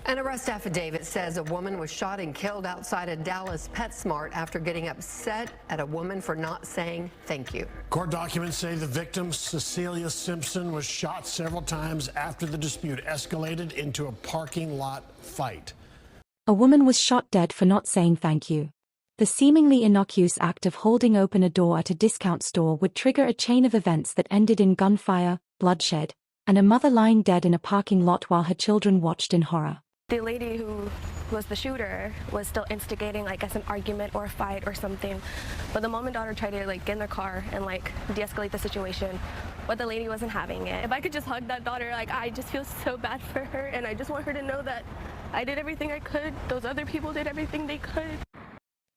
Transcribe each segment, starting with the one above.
An arrest affidavit says a woman was shot and killed outside a Dallas PetSmart after getting upset at a woman for not saying thank you. Court documents say the victim, Cecilia Simpson, was shot several times after the dispute escalated into a parking lot fight. A woman was shot dead for not saying thank you. The seemingly innocuous act of holding open a door at a discount store would trigger a chain of events that ended in gunfire, bloodshed, and a mother lying dead in a parking lot while her children watched in horror. The lady who was the shooter was still instigating, I guess, an argument or a fight or something. But the mom and daughter tried to get in their car and de-escalate the situation, but the lady wasn't having it. If I could just hug that daughter, I just feel so bad for her, and I just want her to know that I did everything I could. Those other people did everything they could.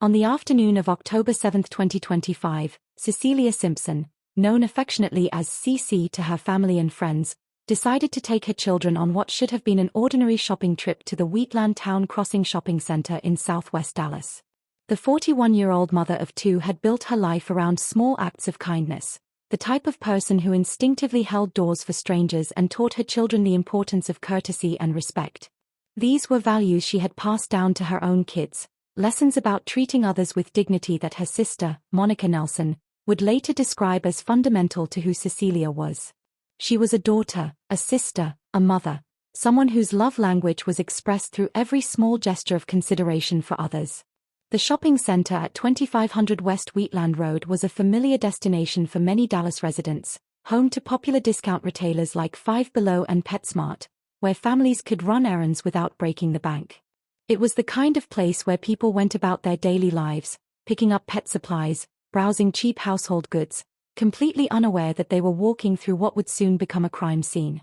On the afternoon of October 7, 2025, Cecilia Simpson, known affectionately as CC to her family and friends, decided to take her children on what should have been an ordinary shopping trip to the Wheatland Towne Crossing shopping center in southwest Dallas. The 41-year-old mother of two had built her life around small acts of kindness, the type of person who instinctively held doors for strangers and taught her children the importance of courtesy and respect. These were values she had passed down to her own kids, lessons about treating others with dignity that her sister, Monica Nelson, would later describe as fundamental to who Cecilia was. She was a daughter, a sister, a mother, someone whose love language was expressed through every small gesture of consideration for others. The shopping center at 2500 West Wheatland Road was a familiar destination for many Dallas residents, home to popular discount retailers like Five Below and PetSmart, where families could run errands without breaking the bank. It was the kind of place where people went about their daily lives, picking up pet supplies, browsing cheap household goods, completely unaware that they were walking through what would soon become a crime scene.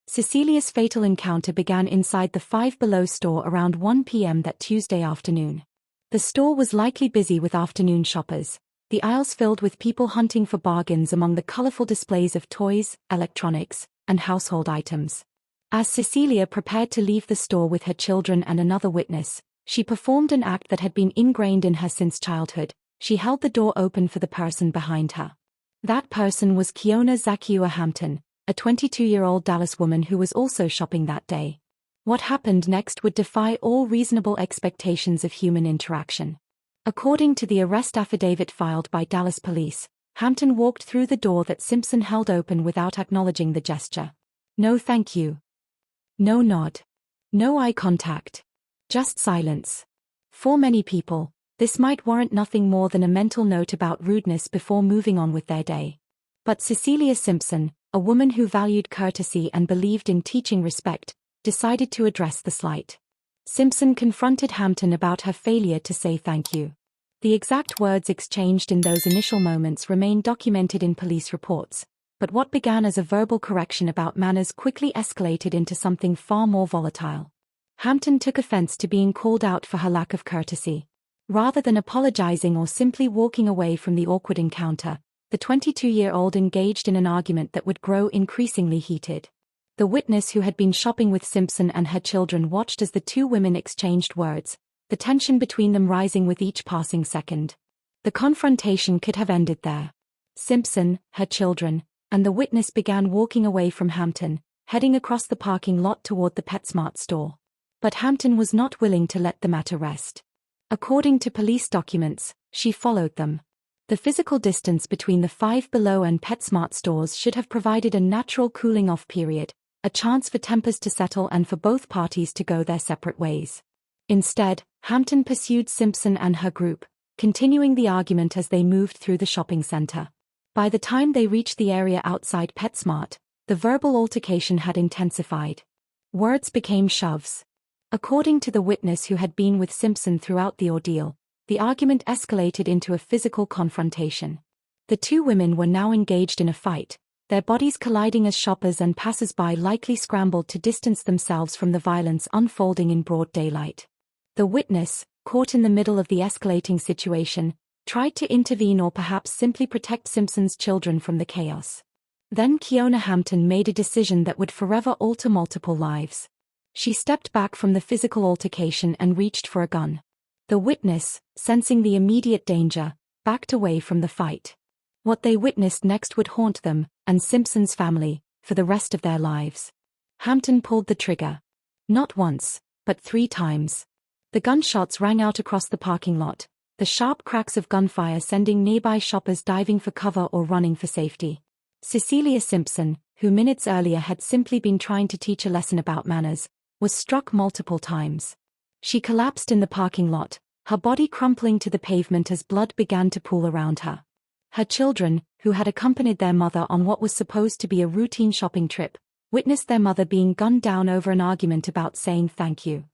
Cecilia's fatal encounter began inside the Five Below store around 1 p.m. that Tuesday afternoon. The store was likely busy with afternoon shoppers, the aisles filled with people hunting for bargains among the colorful displays of toys, electronics, and household items. As Cecilia prepared to leave the store with her children and another witness, she performed an act that had been ingrained in her since childhood. She held the door open for the person behind her. That person was Keona Zachyua Hampton, a 22-year-old Dallas woman who was also shopping that day. What happened next would defy all reasonable expectations of human interaction. According to the arrest affidavit filed by Dallas police, Hampton walked through the door that Simpson held open without acknowledging the gesture. No thank you. No nod. No eye contact. Just silence. For many people, this might warrant nothing more than a mental note about rudeness before moving on with their day. But Cecilia Simpson, a woman who valued courtesy and believed in teaching respect, decided to address the slight. Simpson confronted Hampton about her failure to say thank you. The exact words exchanged in those initial moments remain documented in police reports, but what began as a verbal correction about manners quickly escalated into something far more volatile. Hampton took offense to being called out for her lack of courtesy. Rather than apologizing or simply walking away from the awkward encounter, the 22-year-old engaged in an argument that would grow increasingly heated. The witness who had been shopping with Simpson and her children watched as the two women exchanged words, the tension between them rising with each passing second. The confrontation could have ended there. Simpson, her children, and the witness began walking away from Hampton, heading across the parking lot toward the PetSmart store. But Hampton was not willing to let the matter rest. According to police documents, she followed them. The physical distance between the Five Below and PetSmart stores should have provided a natural cooling-off period, a chance for tempers to settle and for both parties to go their separate ways. Instead, Hampton pursued Simpson and her group, continuing the argument as they moved through the shopping center. By the time they reached the area outside PetSmart, the verbal altercation had intensified. Words became shoves. According to the witness who had been with Simpson throughout the ordeal, the argument escalated into a physical confrontation. The two women were now engaged in a fight, their bodies colliding as shoppers and passers-by likely scrambled to distance themselves from the violence unfolding in broad daylight. The witness, caught in the middle of the escalating situation, tried to intervene or perhaps simply protect Simpson's children from the chaos. Then Keona Hampton made a decision that would forever alter multiple lives. She stepped back from the physical altercation and reached for a gun. The witness, sensing the immediate danger, backed away from the fight. What they witnessed next would haunt them, and Simpson's family, for the rest of their lives. Hampton pulled the trigger. Not once, but 3 times. The gunshots rang out across the parking lot, the sharp cracks of gunfire sending nearby shoppers diving for cover or running for safety. Cecilia Simpson, who minutes earlier had simply been trying to teach a lesson about manners, was struck multiple times. She collapsed in the parking lot, her body crumpling to the pavement as blood began to pool around her. Her children, who had accompanied their mother on what was supposed to be a routine shopping trip, witnessed their mother being gunned down over an argument about saying thank you.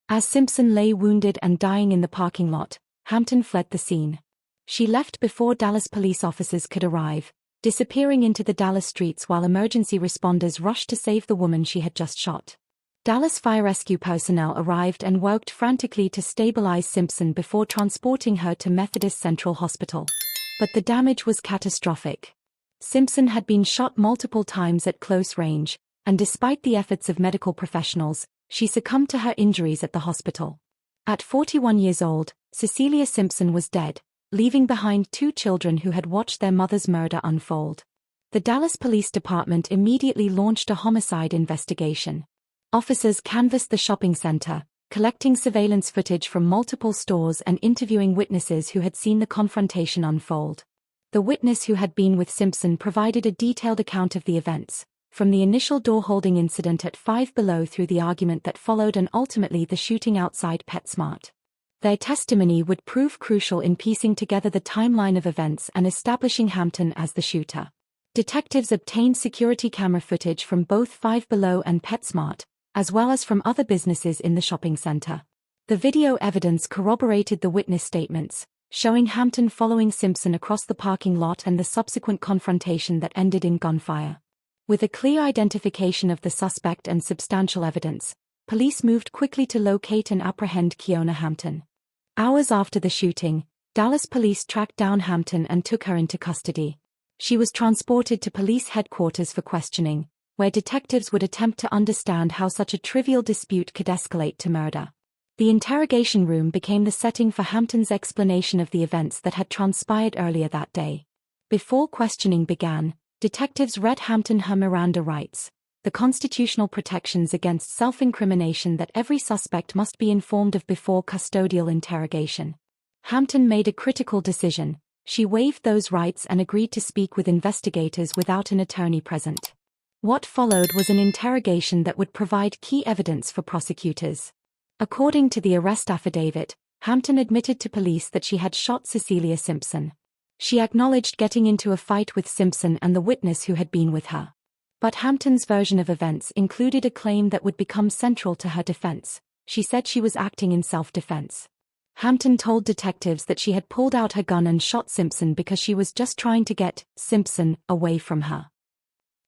As Simpson lay wounded and dying in the parking lot, Hampton fled the scene. She left before Dallas police officers could arrive, disappearing into the Dallas streets while emergency responders rushed to save the woman she had just shot. Dallas fire rescue personnel arrived and worked frantically to stabilize Simpson before transporting her to Methodist Central Hospital. But the damage was catastrophic. Simpson had been shot multiple times at close range, and despite the efforts of medical professionals, she succumbed to her injuries at the hospital. At 41 years old, Cecilia Simpson was dead, leaving behind 2 children who had watched their mother's murder unfold. The Dallas Police Department immediately launched a homicide investigation. Officers canvassed the shopping center, collecting surveillance footage from multiple stores and interviewing witnesses who had seen the confrontation unfold. The witness who had been with Simpson provided a detailed account of the events, from the initial door-holding incident at Five Below through the argument that followed and ultimately the shooting outside PetSmart. Their testimony would prove crucial in piecing together the timeline of events and establishing Hampton as the shooter. Detectives obtained security camera footage from both Five Below and PetSmart, as well as from other businesses in the shopping center. The video evidence corroborated the witness statements, showing Hampton following Simpson across the parking lot and the subsequent confrontation that ended in gunfire. With a clear identification of the suspect and substantial evidence, police moved quickly to locate and apprehend Keona Hampton. Hours after the shooting, Dallas police tracked down Hampton and took her into custody. She was transported to police headquarters for questioning, where detectives would attempt to understand how such a trivial dispute could escalate to murder. The interrogation room became the setting for Hampton's explanation of the events that had transpired earlier that day. Before questioning began, detectives read Hampton her Miranda rights, the constitutional protections against self-incrimination that every suspect must be informed of before custodial interrogation. Hampton made a critical decision. She waived those rights and agreed to speak with investigators without an attorney present. What followed was an interrogation that would provide key evidence for prosecutors. According to the arrest affidavit, Hampton admitted to police that she had shot Cecilia Simpson. She acknowledged getting into a fight with Simpson and the witness who had been with her. But Hampton's version of events included a claim that would become central to her defense. She said she was acting in self-defense. Hampton told detectives that she had pulled out her gun and shot Simpson because she was just trying to get Simpson away from her.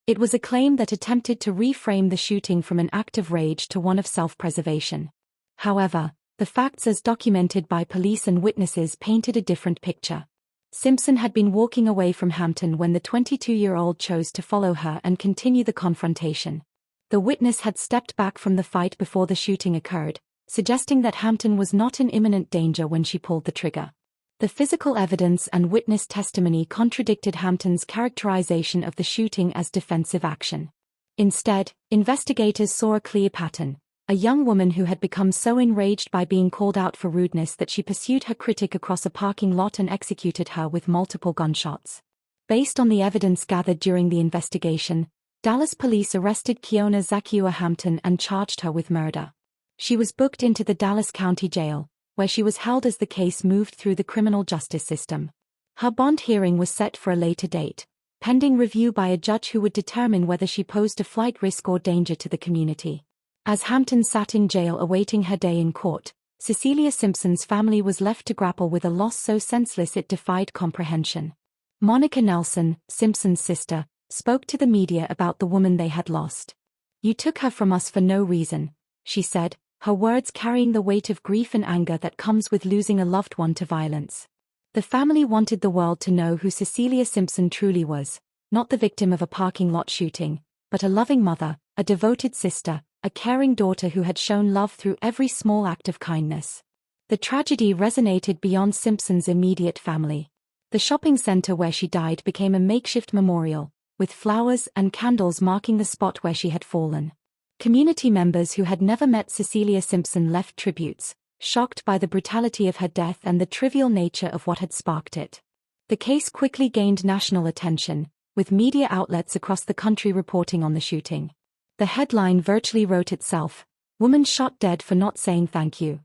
It was a claim that attempted to reframe the shooting from an act of rage to one of self-preservation. However, the facts as documented by police and witnesses painted a different picture. Simpson had been walking away from Hampton when the 22-year-old chose to follow her and continue the confrontation. The witness had stepped back from the fight before the shooting occurred, suggesting that Hampton was not in imminent danger when she pulled the trigger. The physical evidence and witness testimony contradicted Hampton's characterization of the shooting as defensive action. Instead, investigators saw a clear pattern: a young woman who had become so enraged by being called out for rudeness that she pursued her critic across a parking lot and executed her with multiple gunshots. Based on the evidence gathered during the investigation, Dallas police arrested Keona Zachyua Hampton and charged her with murder. She was booked into the Dallas County Jail, where she was held as the case moved through the criminal justice system. Her bond hearing was set for a later date, pending review by a judge who would determine whether she posed a flight risk or danger to the community. As Hampton sat in jail awaiting her day in court, Cecilia Simpson's family was left to grapple with a loss so senseless it defied comprehension. Monica Nelson, Simpson's sister, spoke to the media about the woman they had lost. "You took her from us for no reason," she said, her words carrying the weight of grief and anger that comes with losing a loved one to violence. The family wanted the world to know who Cecilia Simpson truly was, not the victim of a parking lot shooting, but a loving mother, a devoted sister, a caring daughter who had shown love through every small act of kindness. The tragedy resonated beyond Simpson's immediate family. The shopping center where she died became a makeshift memorial, with flowers and candles marking the spot where she had fallen. Community members who had never met Cecilia Simpson left tributes, shocked by the brutality of her death and the trivial nature of what had sparked it. The case quickly gained national attention, with media outlets across the country reporting on the shooting. The headline virtually wrote itself, "Woman shot dead for not saying thank you."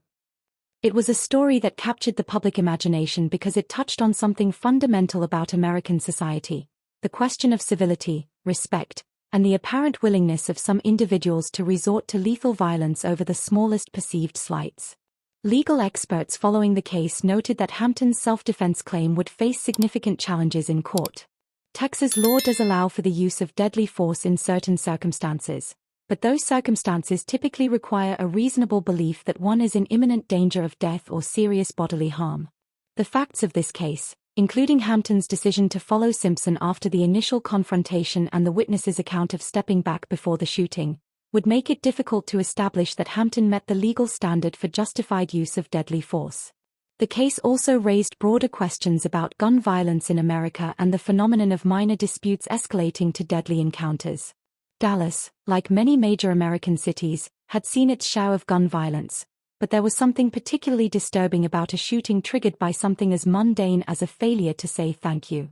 It was a story that captured the public imagination because it touched on something fundamental about American society: the question of civility, respect, and the apparent willingness of some individuals to resort to lethal violence over the smallest perceived slights. Legal experts following the case noted that Hampton's self-defense claim would face significant challenges in court. Texas law does allow for the use of deadly force in certain circumstances, but those circumstances typically require a reasonable belief that one is in imminent danger of death or serious bodily harm. The facts of this case, including Hampton's decision to follow Simpson after the initial confrontation and the witness's account of stepping back before the shooting, would make it difficult to establish that Hampton met the legal standard for justified use of deadly force. The case also raised broader questions about gun violence in America and the phenomenon of minor disputes escalating to deadly encounters. Dallas, like many major American cities, had seen its share of gun violence, but there was something particularly disturbing about a shooting triggered by something as mundane as a failure to say thank you.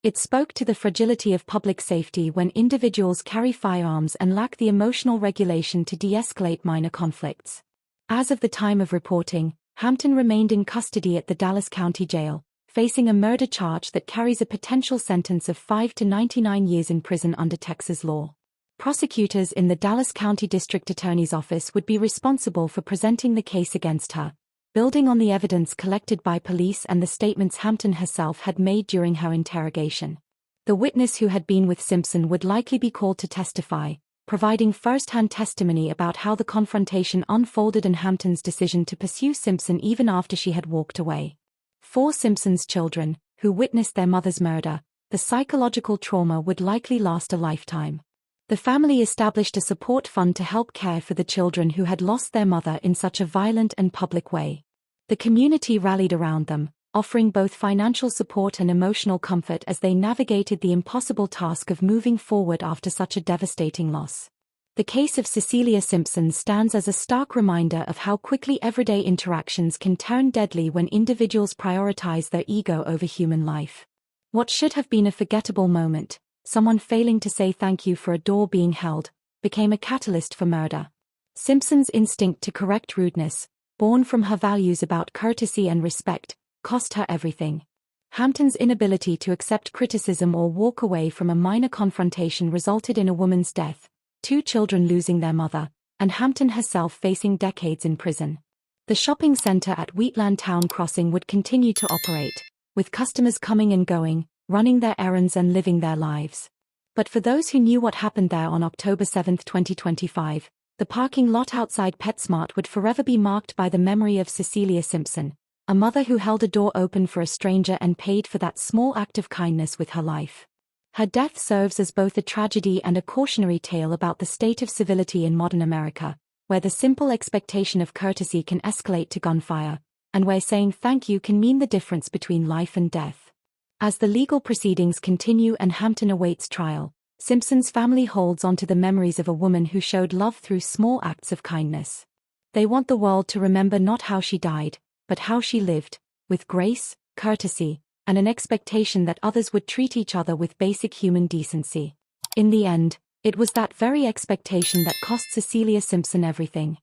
It spoke to the fragility of public safety when individuals carry firearms and lack the emotional regulation to de-escalate minor conflicts. As of the time of reporting, Hampton remained in custody at the Dallas County Jail, facing a murder charge that carries a potential sentence of 5 to 99 years in prison under Texas law. Prosecutors in the Dallas County District Attorney's Office would be responsible for presenting the case against her, building on the evidence collected by police and the statements Hampton herself had made during her interrogation. The witness who had been with Simpson would likely be called to testify, providing first-hand testimony about how the confrontation unfolded and Hampton's decision to pursue Simpson even after she had walked away. For Simpson's children, who witnessed their mother's murder, the psychological trauma would likely last a lifetime. The family established a support fund to help care for the children who had lost their mother in such a violent and public way. The community rallied around them, offering both financial support and emotional comfort as they navigated the impossible task of moving forward after such a devastating loss. The case of Cecilia Simpson stands as a stark reminder of how quickly everyday interactions can turn deadly when individuals prioritize their ego over human life. What should have been a forgettable moment, someone failing to say thank you for a door being held, became a catalyst for murder. Simpson's instinct to correct rudeness, born from her values about courtesy and respect, cost her everything. Hampton's inability to accept criticism or walk away from a minor confrontation resulted in a woman's death, 2 children losing their mother, and Hampton herself facing decades in prison. The shopping center at Wheatland Towne Crossing would continue to operate, with customers coming and going, running their errands and living their lives. But for those who knew what happened there on October 7, 2025, the parking lot outside PetSmart would forever be marked by the memory of Cecilia Simpson, a mother who held a door open for a stranger and paid for that small act of kindness with her life. Her death serves as both a tragedy and a cautionary tale about the state of civility in modern America, where the simple expectation of courtesy can escalate to gunfire, and where saying thank you can mean the difference between life and death. As the legal proceedings continue and Hampton awaits trial, Simpson's family holds onto the memories of a woman who showed love through small acts of kindness. They want the world to remember not how she died, but how she lived, with grace, courtesy, and an expectation that others would treat each other with basic human decency. In the end, it was that very expectation that cost Cecilia Simpson everything.